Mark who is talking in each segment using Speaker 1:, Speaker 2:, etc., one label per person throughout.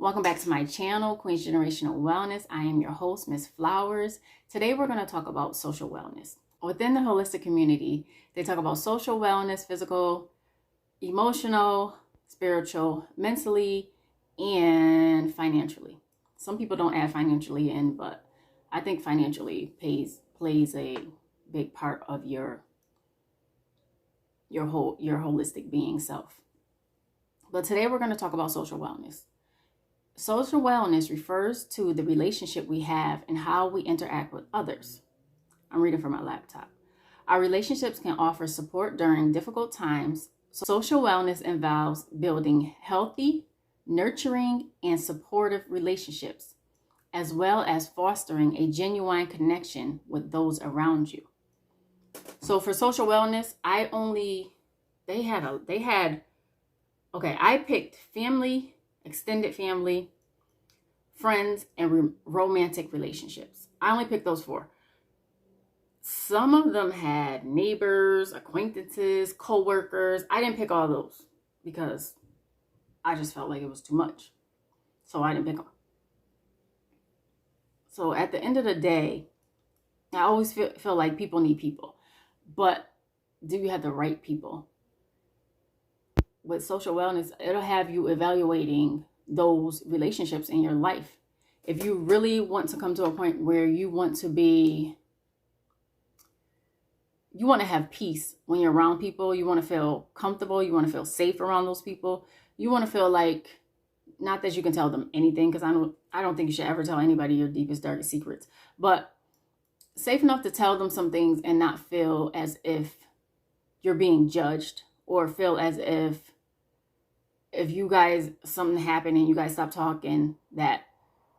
Speaker 1: Welcome back to my channel, Queen's Generational Wellness. I am your host, Miss Flowers. Today we're going to talk about social wellness. Within the holistic community, they talk about social wellness, physical, emotional, spiritual, mentally, and financially. Some people don't add financially in, but I think financially plays a big part of your holistic being self. But today we're going to talk about social wellness. Social wellness refers to the relationship we have and how we interact with others. I'm reading from my laptop. Our relationships can offer support during difficult times. Social wellness involves building healthy, nurturing, and supportive relationships, as well as fostering a genuine connection with those around you. So for social wellness, I picked family, extended family, friends, and romantic relationships. I only picked those 4. Some of them had neighbors, acquaintances, co-workers. I didn't pick all those because I just felt like it was too much. So I didn't pick them. So at the end of the day, I always feel like people need people. But do you have the right people? With social wellness, it'll have you evaluating those relationships in your life. If you really want to come to a point where you want to have peace when you're around people, you want to feel comfortable, you want to feel safe around those people, you want to feel like, not that you can tell them anything, because I don't think you should ever tell anybody your deepest, darkest secrets, but safe enough to tell them some things and not feel as if you're being judged, or feel as if you guys, something happened and you guys stop talking, that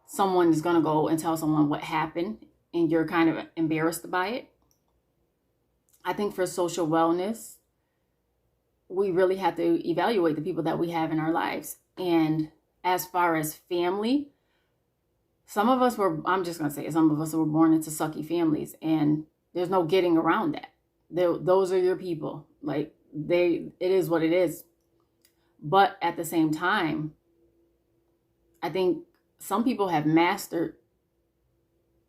Speaker 1: someone is going to go and tell someone what happened and you're kind of embarrassed by it. I think for social wellness, we really have to evaluate the people that we have in our lives. And as far as family, some of us were born into sucky families, and there's no getting around that. Those are your people. Like, it is what it is. But at the same time, I think some people have mastered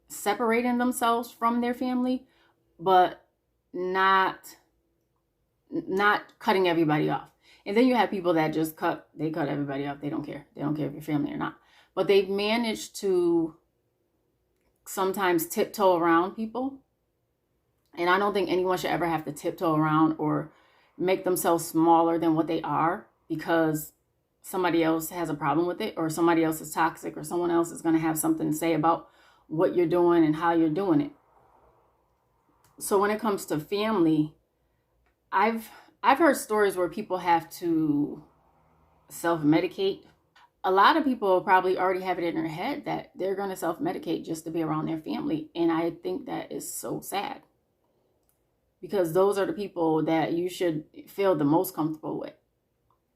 Speaker 1: separating themselves from their family, but not cutting everybody off. And then you have people that just cut everybody off. They don't care. They don't care if you're family or not. But they've managed to sometimes tiptoe around people. And I don't think anyone should ever have to tiptoe around or make themselves smaller than what they are because somebody else has a problem with it, or somebody else is toxic, or someone else is going to have something to say about what you're doing and how you're doing it. So when it comes to family, I've heard stories where people have to self-medicate. A lot of people probably already have it in their head that they're going to self-medicate just to be around their family. And I think that is so sad, because those are the people that you should feel the most comfortable with.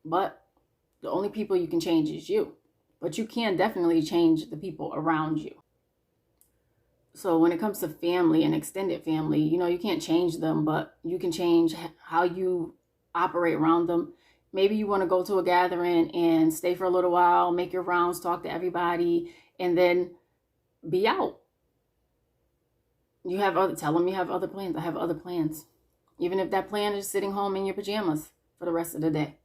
Speaker 1: But the only people you can change is you. But you can definitely change the people around you. So when it comes to family and extended family, you can't change them, but you can change how you operate around them. Maybe you want to go to a gathering and stay for a little while, make your rounds, talk to everybody, and then be out. Tell them you have other plans. I have other plans. Even if that plan is sitting home in your pajamas for the rest of the day.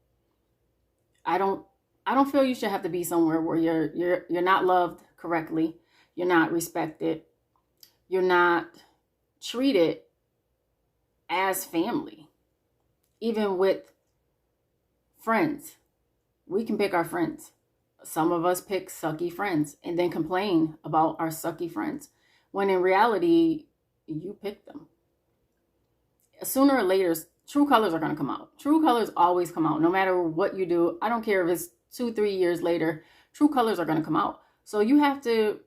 Speaker 1: I don't feel you should have to be somewhere where you're not loved correctly, you're not respected, you're not treated as family. Even with friends, we can pick our friends. Some of us pick sucky friends and then complain about our sucky friends, when in reality, you pick them. Sooner or later, true colors are going to come out. True colors always come out, no matter what you do. I don't care if it's 2-3 years later, true colors are going to come out. So you have to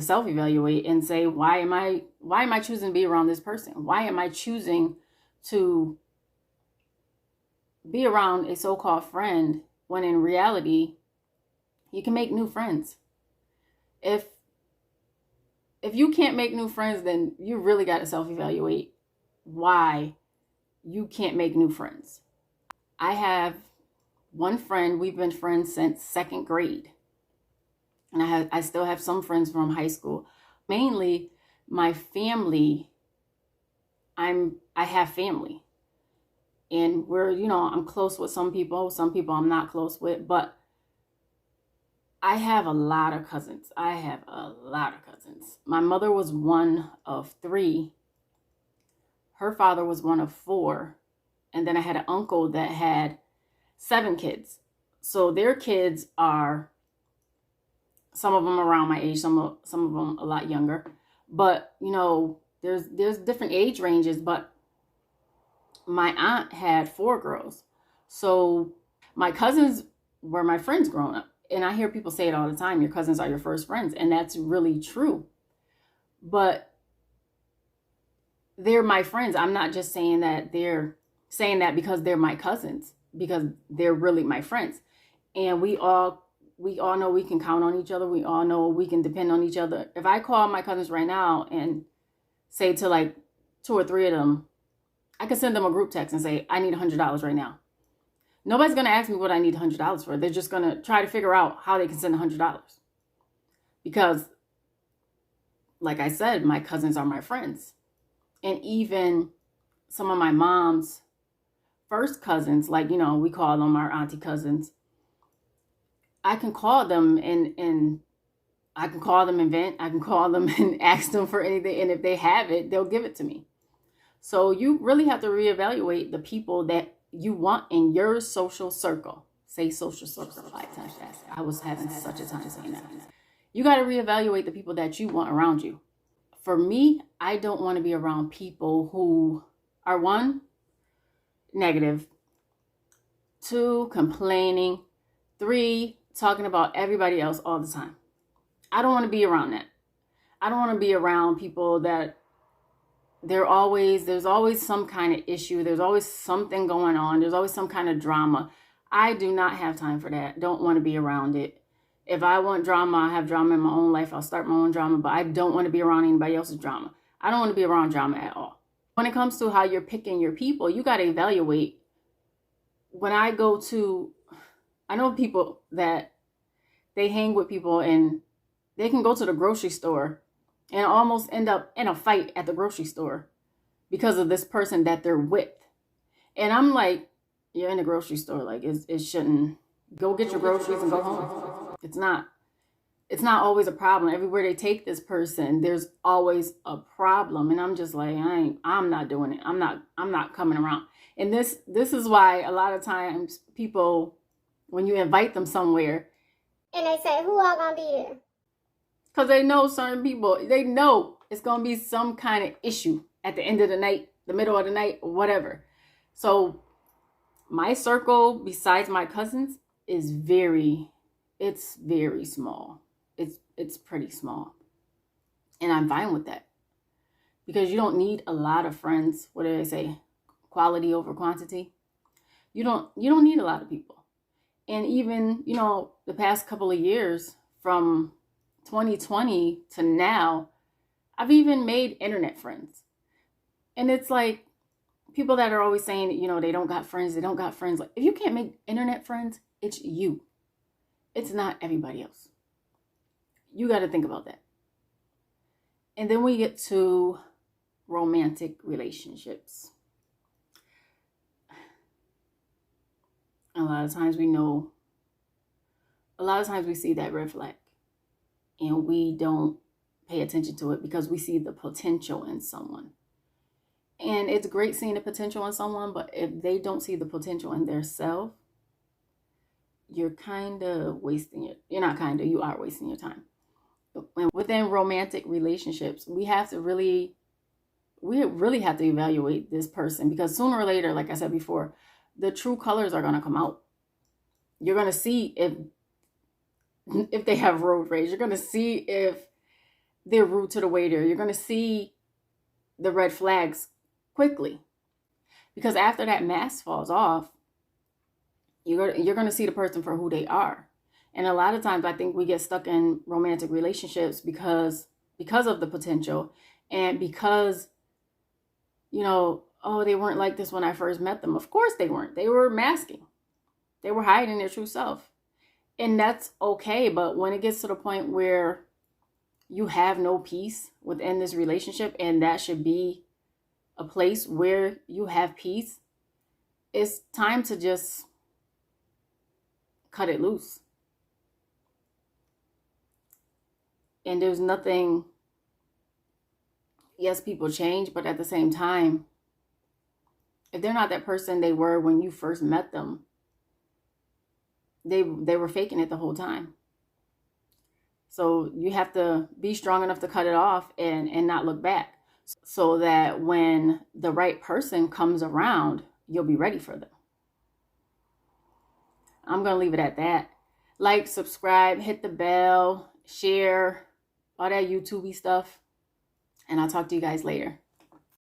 Speaker 1: self-evaluate and say, why am I choosing to be around this person? Why am I choosing to be around a so-called friend when in reality, you can make new friends? If you can't make new friends, then you really got to self-evaluate why you can't make new friends. I have one friend, we've been friends since second grade. And I still have some friends from high school. Mainly my family, I have family. And we're, I'm close with some people I'm not close with, but I have a lot of cousins. My mother was one of three. Her father was one of four. And then I had an uncle that had 7 kids. So their kids are, some of them around my age, some of them a lot younger. But, there's different age ranges. But my aunt had 4 girls. So my cousins were my friends growing up. And I hear people say it all the time, your cousins are your first friends. And that's really true. But they're my friends. I'm not just saying that they're saying that because they're my cousins, because they're really my friends. And we all know we can count on each other. We all know we can depend on each other. If I call my cousins right now and say to like 2 or 3 of them, I could send them a group text and say, I need $100 right now. Nobody's going to ask me what I need $100 for. They're just going to try to figure out how they can send $100. Because, like I said, my cousins are my friends. And even some of my mom's first cousins, like, we call them our auntie cousins. I can call them and I can call them and vent. I can call them and ask them for anything. And if they have it, they'll give it to me. So you really have to reevaluate the people that you want in your social circle. Say social circle 5 times fast. I was having such a time saying that. You got to reevaluate the people that you want around you. For me, I don't want to be around people who are 1, negative, 2, complaining, 3, talking about everybody else all the time. I don't want to be around that. I don't want to be around people that there's always some kind of issue. There's always something going on. There's always some kind of drama. I do not have time for that. Don't want to be around it. If I want drama, I have drama in my own life. I'll start my own drama, but I don't want to be around anybody else's drama. I don't want to be around drama at all. When it comes to how you're picking your people, you got to evaluate. When I know people that they hang with people and they can go to the grocery store and almost end up in a fight at the grocery store because of this person that they're with. And I'm like, you're in the grocery store. Like, it shouldn't. Go get your groceries and go home. It's not always a problem. Everywhere they take this person, there's always a problem. And I'm just like, I'm not doing it. I'm not coming around. And this is why a lot of times people, when you invite them somewhere,
Speaker 2: and they say, who all gonna be there?
Speaker 1: Because they know certain people, they know it's going to be some kind of issue at the end of the night, the middle of the night, or whatever. So my circle, besides my cousins, is very small. It's pretty small. And I'm fine with that. Because you don't need a lot of friends. What do they say? Quality over quantity. You don't need a lot of people. And even, the past couple of years, from 2020 to now, I've even made internet friends. And it's like people that are always saying, they don't got friends. Like, if you can't make internet friends, it's you. It's not everybody else. You got to think about that. And then we get to romantic relationships. A lot of times we see that red flag and we don't pay attention to it because we see the potential in someone. And it's great seeing the potential in someone, but if they don't see the potential in their self, you're kind of wasting it. You are wasting your time. And within romantic relationships, we really have to evaluate this person, because sooner or later, like I said before, the true colors are going to come out. You're going to see if they have road rage. You're going to see if they're rude to the waiter. You're going to see the red flags quickly, because after that mask falls off, you're going to see the person for who they are. And a lot of times I think we get stuck in romantic relationships because of the potential, and because, they weren't like this when I first met them. Of course they weren't. They were masking. They were hiding their true self. And that's okay. But when it gets to the point where you have no peace within this relationship, and that should be a place where you have peace, it's time to just cut it loose. And there's nothing, yes, people change, but at the same time, if they're not that person they were when you first met them, they were faking it the whole time. So you have to be strong enough to cut it off and not look back, so that when the right person comes around, you'll be ready for them. I'm going to leave it at that. Like, subscribe, hit the bell, share, all that YouTube-y stuff. And I'll talk to you guys later.